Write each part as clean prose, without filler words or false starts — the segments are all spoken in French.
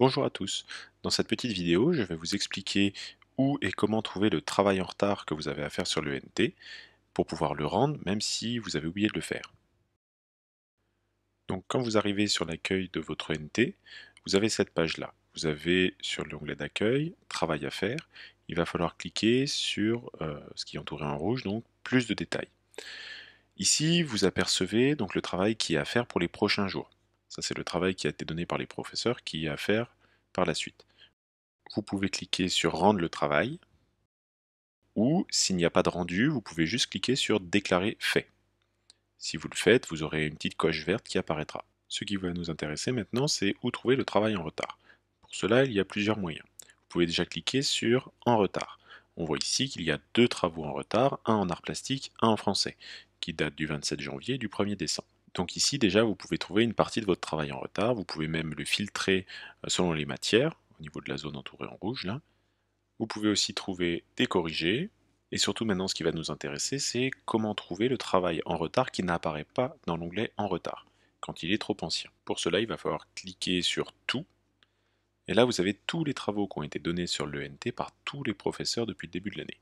Bonjour à tous. Dans cette petite vidéo, je vais vous expliquer où et comment trouver le travail en retard que vous avez à faire sur le NT pour pouvoir le rendre même si vous avez oublié de le faire. Donc quand vous arrivez sur l'accueil de votre NT, vous avez cette page-là. Vous avez sur l'onglet d'accueil, travail à faire, il va falloir cliquer sur ce qui est entouré en rouge, donc plus de détails. Ici, vous apercevez donc le travail qui est à faire pour les prochains jours. Ça, c'est le travail qui a été donné par les professeurs qui est à faire par la suite. Vous pouvez cliquer sur rendre le travail ou s'il n'y a pas de rendu, vous pouvez juste cliquer sur déclarer fait. Si vous le faites, vous aurez une petite coche verte qui apparaîtra. Ce qui va nous intéresser maintenant, c'est où trouver le travail en retard. Pour cela, il y a plusieurs moyens. Vous pouvez déjà cliquer sur en retard. On voit ici qu'il y a deux travaux en retard, un en art plastique, un en français, qui datent du 27 janvier et du 1er décembre. Donc ici déjà vous pouvez trouver une partie de votre travail en retard, vous pouvez même le filtrer selon les matières, au niveau de la zone entourée en rouge là. Vous pouvez aussi trouver des corrigés, et surtout maintenant ce qui va nous intéresser, c'est comment trouver le travail en retard qui n'apparaît pas dans l'onglet en retard, quand il est trop ancien. Pour cela, il va falloir cliquer sur tout, et là vous avez tous les travaux qui ont été donnés sur l'ENT par tous les professeurs depuis le début de l'année.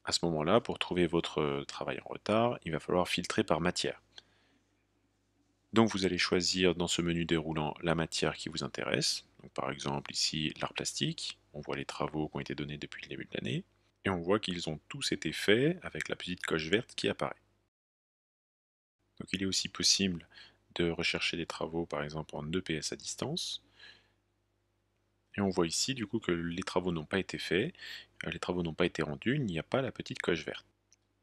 À ce moment-là, pour trouver votre travail en retard, il va falloir filtrer par matière. Donc vous allez choisir dans ce menu déroulant la matière qui vous intéresse. Donc par exemple ici l'art plastique, on voit les travaux qui ont été donnés depuis le début de l'année, et on voit qu'ils ont tous été faits avec la petite coche verte qui apparaît. Donc il est aussi possible de rechercher des travaux par exemple en EPS à distance, et on voit ici du coup que les travaux n'ont pas été faits, les travaux n'ont pas été rendus, il n'y a pas la petite coche verte.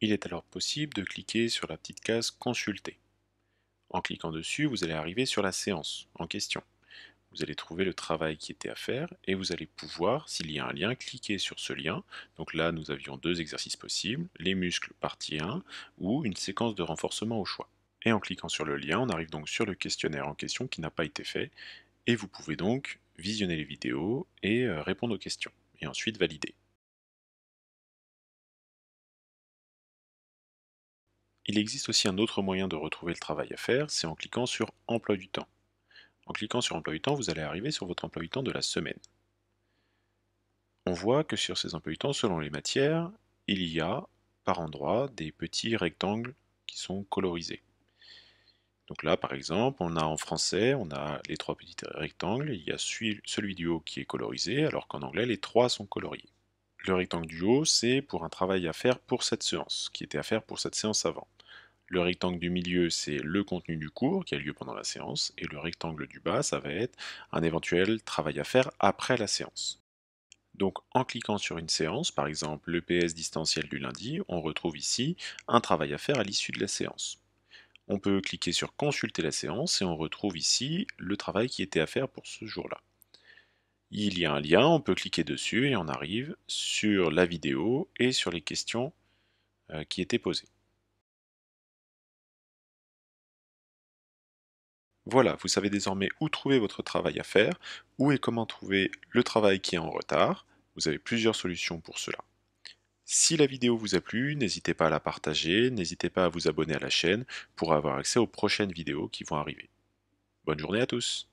Il est alors possible de cliquer sur la petite case Consulter. En cliquant dessus, vous allez arriver sur la séance en question. Vous allez trouver le travail qui était à faire et vous allez pouvoir, s'il y a un lien, cliquer sur ce lien. Donc là, nous avions deux exercices possibles, les muscles partie 1 ou une séquence de renforcement au choix. Et en cliquant sur le lien, on arrive donc sur le questionnaire en question qui n'a pas été fait et vous pouvez donc visionner les vidéos et répondre aux questions et ensuite valider. Il existe aussi un autre moyen de retrouver le travail à faire, c'est en cliquant sur Emploi du temps. En cliquant sur Emploi du temps, vous allez arriver sur votre emploi du temps de la semaine. On voit que sur ces emplois du temps, selon les matières, il y a par endroit des petits rectangles qui sont colorisés. Donc là, par exemple, on a en français, on a les trois petits rectangles, il y a celui du haut qui est colorisé, alors qu'en anglais, les trois sont coloriés. Le rectangle du haut, c'est pour un travail à faire pour cette séance, qui était à faire pour cette séance avant. Le rectangle du milieu, c'est le contenu du cours qui a lieu pendant la séance, et le rectangle du bas, ça va être un éventuel travail à faire après la séance. Donc en cliquant sur une séance, par exemple l'EPS distanciel du lundi, on retrouve ici un travail à faire à l'issue de la séance. On peut cliquer sur consulter la séance et on retrouve ici le travail qui était à faire pour ce jour-là. Il y a un lien, on peut cliquer dessus et on arrive sur la vidéo et sur les questions qui étaient posées. Voilà, vous savez désormais où trouver votre travail à faire, où et comment trouver le travail qui est en retard. Vous avez plusieurs solutions pour cela. Si la vidéo vous a plu, n'hésitez pas à la partager, n'hésitez pas à vous abonner à la chaîne pour avoir accès aux prochaines vidéos qui vont arriver. Bonne journée à tous!